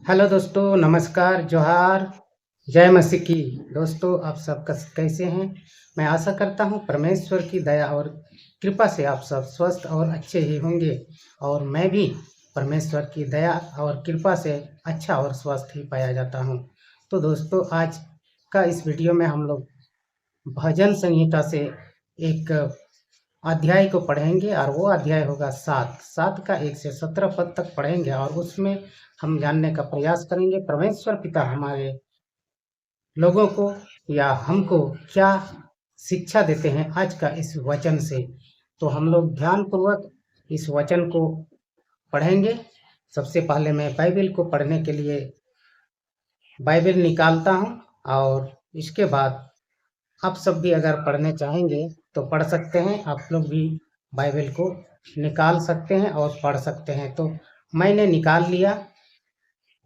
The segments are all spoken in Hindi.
हेलो दोस्तों, नमस्कार, जोहार, जय मसीह की। दोस्तों, आप सब कैसे हैं? मैं आशा करता हूं परमेश्वर की दया और कृपा से आप सब स्वस्थ और अच्छे ही होंगे। और मैं भी परमेश्वर की दया और कृपा से अच्छा और स्वस्थ ही पाया जाता हूं। तो दोस्तों, आज का इस वीडियो में हम लोग भजन संहिता से एक अध्याय को पढ़ेंगे, और वो अध्याय होगा 7 का 1 से 17 पद तक पढ़ेंगे। और उसमें हम जानने का प्रयास करेंगे परमेश्वर पिता हमारे लोगों को या हमको क्या शिक्षा देते हैं आज का इस वचन से। तो हम लोग ध्यान पूर्वक इस वचन को पढ़ेंगे। सबसे पहले मैं बाइबल को पढ़ने के लिए बाइबल निकालता हूँ, और इसके बाद आप सब भी अगर पढ़ने चाहेंगे तो पढ़ सकते हैं। आप लोग भी बाइबल को निकाल सकते हैं और पढ़ सकते हैं। तो मैंने निकाल लिया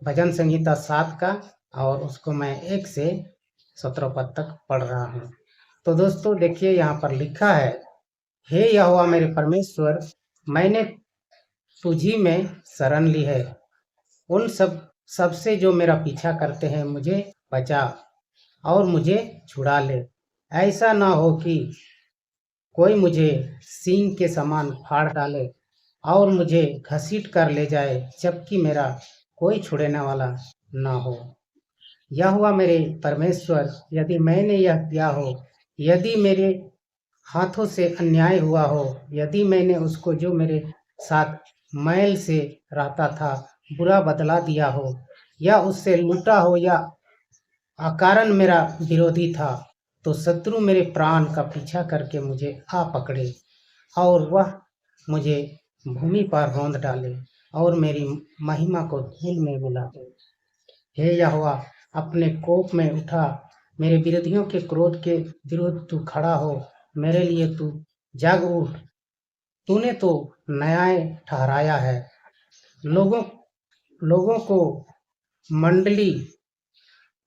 भजन संहिता 7 का, और उसको मैं 1 से 17 पद तक पढ़ रहा हूँ। तो दोस्तों देखिए, यहाँ पर लिखा है, हे यहोवा मेरे परमेश्वर, मैंने तुझी में शरण ली है। उन सबसे जो मेरा पीछा करते हैं मुझे बचा और मुझे छुड़ा ले। ऐसा ना हो कि कोई मुझे सींग के समान फाड़ डाले और मुझे घसीट कर ले जाए, जबकि मेरा कोई छुड़ाने वाला ना हो। यहोवा मेरे परमेश्वर, यदि मैंने यह किया हो, यदि मेरे हाथों से अन्याय हुआ हो, यदि मैंने उसको जो मेरे साथ मैल से रहता था बुरा बदला दिया हो, या उससे लूटा हो, या अकारण मेरा विरोधी था, तो शत्रु मेरे प्राण का पीछा करके मुझे आ पकड़े और वह मुझे भूमि पर रौंद डाले और मेरी महिमा को धूल में मिला दे। हे यहोवा, अपने कोप में उठा, मेरे विरोधियों के क्रोध के विरुद्ध तू खड़ा हो, मेरे लिए तू जाग उठ। तूने तो न्याय ठहराया है, लोगों लोगों को मंडली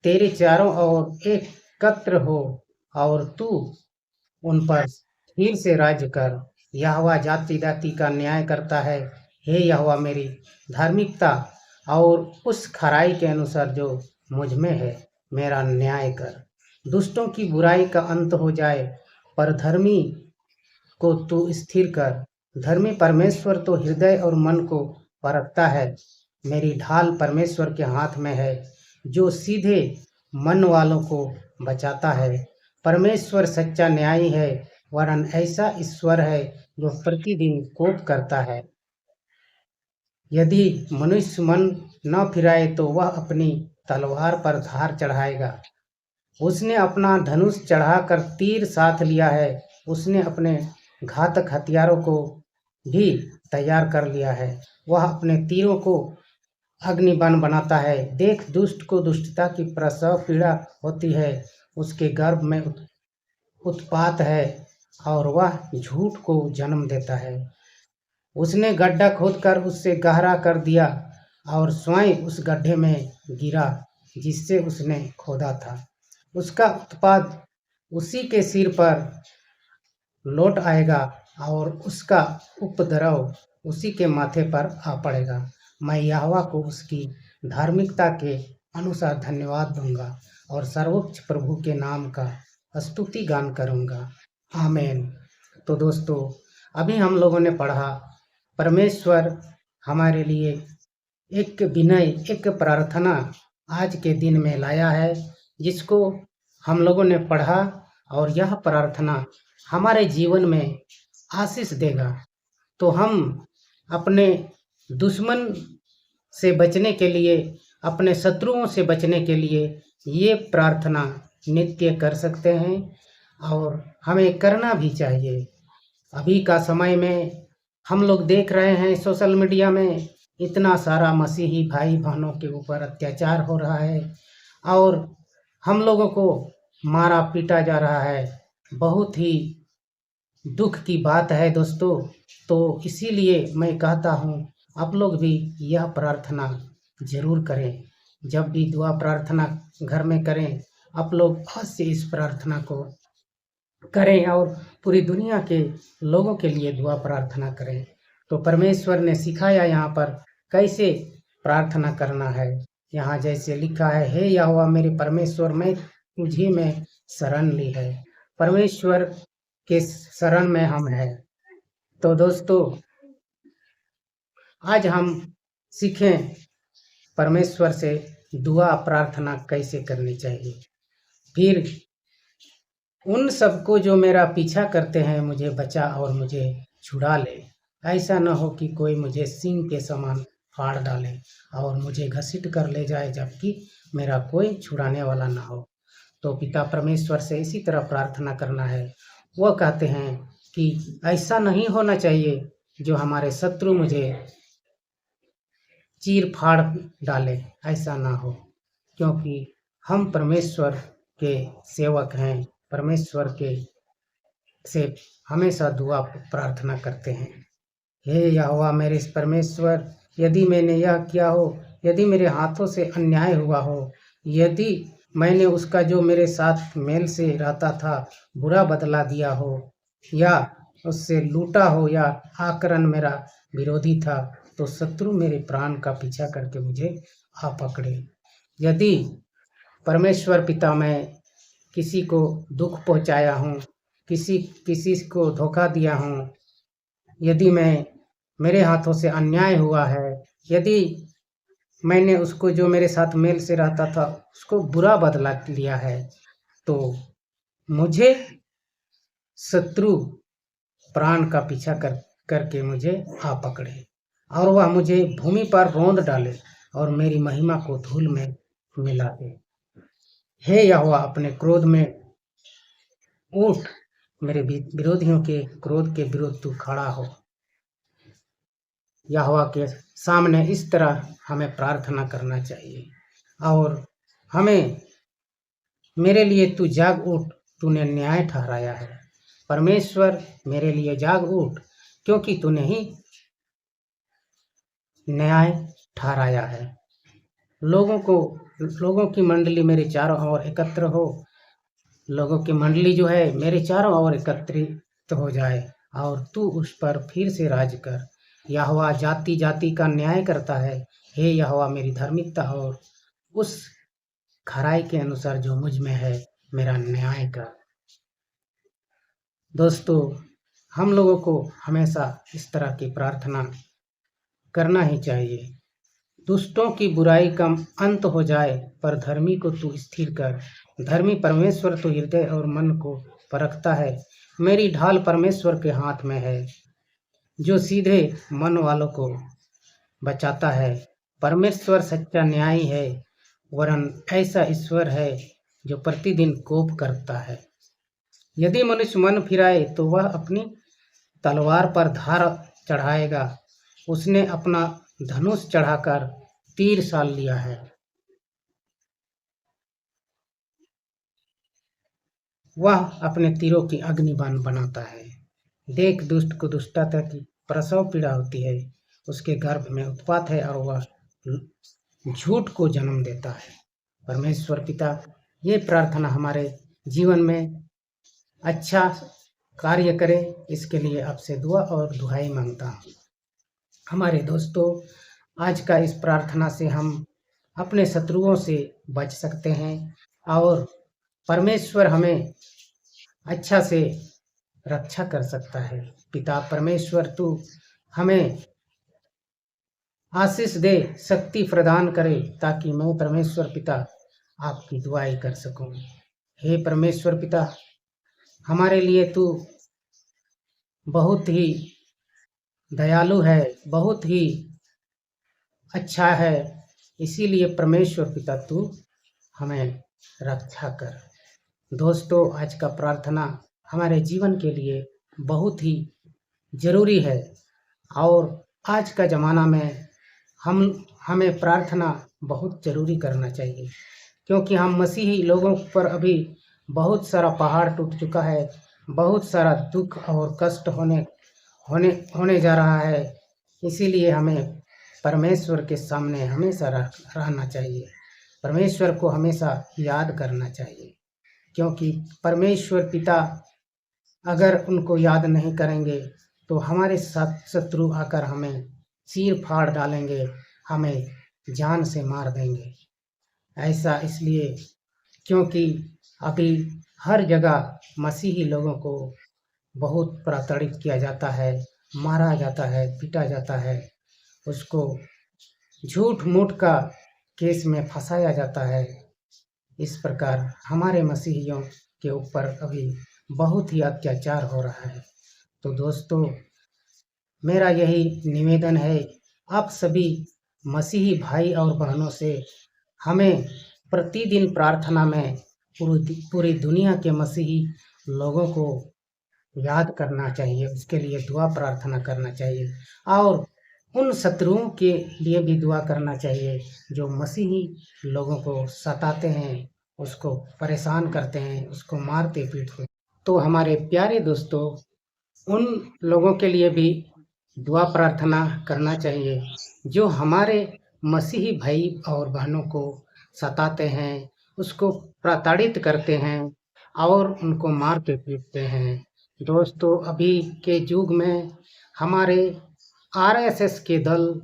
तेरे चारों ओर एकत्र हो, और तू उन पर फिर से राज्य कर। यहोवा जाति जाति का न्याय करता है। हे यहोवा, मेरी धार्मिकता और उस खराई के अनुसार जो मुझ में है मेरा न्याय कर। दुष्टों की बुराई का अंत हो जाए, पर धर्मी को तू स्थिर कर। धर्मी परमेश्वर तो हृदय और मन को परखता है। मेरी ढाल परमेश्वर के हाथ में है, जो सीधे मन वालों को बचाता है। परमेश्वर सच्चा न्यायी है, वरन ऐसा ईश्वर है जो प्रतिदिन कोप करता है। यदि मनुष्य मन न फिराए तो वह अपनी तलवार पर धार चढ़ाएगा। उसने अपना धनुष चढ़ाकर तीर साथ लिया है। उसने अपने घातक हथियारों को भी तैयार कर लिया है। वह अपने तीरों को अग्निबाण बनाता है। देख, दुष्ट को दुष्टता की प्रसव पीड़ा होती है, उसके गर्भ में उत्पात है और वह झूठ को जन्म देता है। उसने गड्ढा खोदकर उससे गहरा कर दिया और स्वयं उस गड्ढे में गिरा जिससे उसने खोदा था। उसका उत्पात उसी के सिर पर लौट आएगा और उसका उपद्रव उसी के माथे पर आ पड़ेगा। मैं यहोवा को उसकी धार्मिकता के अनुसार धन्यवाद दूंगा और सर्वोच्च प्रभु के नाम का स्तुति गान करूंगा। आमीन। तो दोस्तों, अभी हम लोगों ने पढ़ा परमेश्वर हमारे लिए एक विनय, एक प्रार्थना आज के दिन में लाया है, जिसको हम लोगों ने पढ़ा, और यह प्रार्थना हमारे जीवन में आशीष देगा। तो हम अपने दुश्मन से बचने के लिए, अपने शत्रुओं से बचने के लिए ये प्रार्थना नित्य कर सकते हैं, और हमें करना भी चाहिए। अभी का समय में हम लोग देख रहे हैं सोशल मीडिया में इतना सारा मसीही भाई बहनों के ऊपर अत्याचार हो रहा है, और हम लोगों को मारा पीटा जा रहा है। बहुत ही दुख की बात है दोस्तों। तो इसीलिए मैं कहता हूँ, आप लोग भी यह प्रार्थना जरूर करें। जब भी दुआ प्रार्थना घर में करें, आप लोग अवश्य इस प्रार्थना को करें और पूरी दुनिया के लोगों के लिए दुआ प्रार्थना करें। तो परमेश्वर ने सिखाया यहाँ पर कैसे प्रार्थना करना है। यहाँ जैसे लिखा है, हे यहोवा मेरे परमेश्वर, मैं तुझे में शरण ली है। परमेश्वर के शरण में हम हैं। तो दोस्तों, आज हम सीखें परमेश्वर से दुआ प्रार्थना कैसे करनी चाहिए। फिर उन सबको जो मेरा पीछा करते हैं, मुझे बचा और मुझे छुड़ा ले। ऐसा न हो कि कोई मुझे सिंह के समान फाड़ डाले और मुझे घसीट कर ले जाए, जबकि मेरा कोई छुड़ाने वाला ना हो। तो पिता परमेश्वर से इसी तरह प्रार्थना करना है। वह कहते हैं कि ऐसा नहीं होना चाहिए जो हमारे शत्रु मुझे चीर फाड़ डाले, ऐसा ना हो, क्योंकि हम परमेश्वर के सेवक हैं। परमेश्वर के से हमेशा दुआ प्रार्थना करते हैं। हे यहोवा मेरे परमेश्वर, यदि मैंने यह किया हो, यदि मेरे हाथों से अन्याय हुआ हो, यदि मैंने उसका जो मेरे साथ मेल से रहता था बुरा बदला दिया हो, या उससे लूटा हो, या आकरण मेरा विरोधी था, तो शत्रु मेरे प्राण का पीछा करके मुझे आ पकड़े। यदि परमेश्वर पिता मैं किसी को दुख पहुंचाया हूँ, किसी को धोखा दिया हूँ, यदि मेरे हाथों से अन्याय हुआ है, यदि मैंने उसको जो मेरे साथ मेल से रहता था उसको बुरा बदला लिया है, तो मुझे शत्रु प्राण का पीछा करके मुझे आ पकड़े और वह मुझे भूमि पर रौंद डाले और मेरी महिमा को धूल में मिला दे। हे यहोवा, अपने क्रोध में उठ, मेरे विरोधियों के क्रोध के विरुद्ध तू खड़ा हो। यहोवा के सामने इस तरह हमें प्रार्थना करना चाहिए। और हमें, मेरे लिए तू जाग उठ, तूने न्याय ठहराया है। परमेश्वर मेरे लिए जाग उठ, क्योंकि तूने ही न्याय ठहराया है। लोगों की मंडली मेरे चारों ओर एकत्र हो। लोगों की मंडली जो है मेरे चारों ओर एकत्रित हो जाए और तू उस पर फिर से राज कर। यहोवा जाति जाति का न्याय करता है। हे यहोवा, मेरी धार्मिकता और उस खराई के अनुसार जो मुझ में है मेरा न्याय कर। दोस्तों, हम लोगों को हमेशा इस तरह की प्रार्थना करना ही चाहिए। दुष्टों की बुराई का अंत हो जाए, पर धर्मी को तू स्थिर कर। धर्मी परमेश्वर तो हृदय और मन को परखता है। मेरी ढाल परमेश्वर के हाथ में है, जो सीधे मन वालों को बचाता है। परमेश्वर सच्चा न्यायी है, वरन ऐसा ईश्वर है जो प्रतिदिन कोप करता है। यदि मनुष्य मन फिराए तो वह अपनी तलवार पर धार चढ़ाएगा। उसने अपना धनुष चढ़ाकर तीर साल लिया है। वह अपने तीरों की अग्निबाण बनाता है। देख, दुष्ट को दुष्टता की प्रसव पीड़ा होती है, उसके गर्भ में उत्पात है और वह झूठ को जन्म देता है। परमेश्वर पिता, ये प्रार्थना हमारे जीवन में अच्छा कार्य करे, इसके लिए आपसे दुआ और दुहाई मांगता हूँ। हमारे दोस्तों, आज का इस प्रार्थना से हम अपने शत्रुओं से बच सकते हैं और परमेश्वर हमें अच्छा से रक्षा कर सकता है। पिता परमेश्वर, तू हमें आशीष दे, शक्ति प्रदान करे, ताकि मैं परमेश्वर पिता आपकी दुआई कर सकूं। हे परमेश्वर पिता, हमारे लिए तू बहुत ही दयालु है, बहुत ही अच्छा है। इसीलिए परमेश्वर पिता, तू हमें रक्षा कर। दोस्तों, आज का प्रार्थना हमारे जीवन के लिए बहुत ही जरूरी है और आज का ज़माना में हमें प्रार्थना बहुत ज़रूरी करना चाहिए, क्योंकि हम मसीही लोगों पर अभी बहुत सारा पहाड़ टूट चुका है, बहुत सारा दुख और कष्ट होने जा रहा है। इसीलिए हमें परमेश्वर के सामने हमेशा रहना चाहिए, परमेश्वर को हमेशा याद करना चाहिए, क्योंकि परमेश्वर पिता अगर उनको याद नहीं करेंगे तो हमारे साथ शत्रु आकर हमें चीर फाड़ डालेंगे, हमें जान से मार देंगे। ऐसा इसलिए क्योंकि अभी हर जगह मसीही लोगों को बहुत प्रताड़ित किया जाता है, मारा जाता है, पीटा जाता है, उसको झूठ मूठ का केस में फंसाया जाता है। इस प्रकार हमारे मसीहियों के ऊपर अभी बहुत ही अत्याचार हो रहा है। तो दोस्तों, मेरा यही निवेदन है आप सभी मसीही भाई और बहनों से, हमें प्रतिदिन प्रार्थना में पूरी दुनिया के मसीही लोगों को याद करना चाहिए, उसके लिए दुआ प्रार्थना करना चाहिए और उन शत्रुओं के लिए भी दुआ करना चाहिए जो मसीही लोगों को सताते हैं, उसको परेशान करते हैं, उसको मारते पीटते हैं। तो हमारे प्यारे दोस्तों, उन लोगों के लिए भी दुआ प्रार्थना करना चाहिए जो हमारे मसीही भाई और बहनों को सताते हैं, उसको प्रताड़ित करते हैं और उनको मारते पीटते हैं। दोस्तों, अभी के युग में हमारे आरएसएस के दल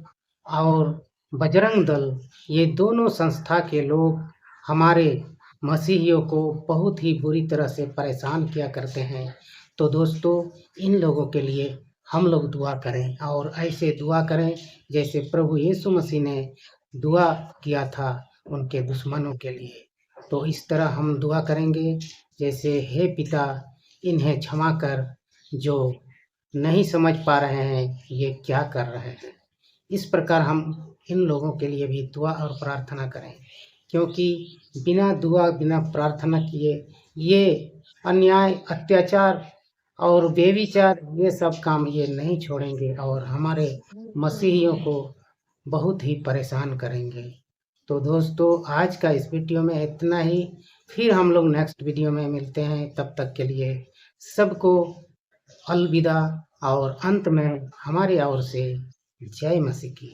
और बजरंग दल, ये दोनों संस्था के लोग हमारे मसीहियों को बहुत ही बुरी तरह से परेशान किया करते हैं। तो दोस्तों, इन लोगों के लिए हम लोग दुआ करें और ऐसे दुआ करें जैसे प्रभु यीशु मसीह ने दुआ किया था उनके दुश्मनों के लिए। तो इस तरह हम दुआ करेंगे जैसे, हे पिता, इन्हें क्षमा कर जो नहीं समझ पा रहे हैं ये क्या कर रहे हैं। इस प्रकार हम इन लोगों के लिए भी दुआ और प्रार्थना करें, क्योंकि बिना दुआ बिना प्रार्थना किए ये अन्याय, अत्याचार और बेविचार, ये सब काम ये नहीं छोड़ेंगे और हमारे मसीहियों को बहुत ही परेशान करेंगे। तो दोस्तों, आज का इस वीडियो में इतना ही। फिर हम लोग नेक्स्ट वीडियो में मिलते हैं। तब तक के लिए सबको अलविदा और अंत में हमारी ओर से जय मसीह की।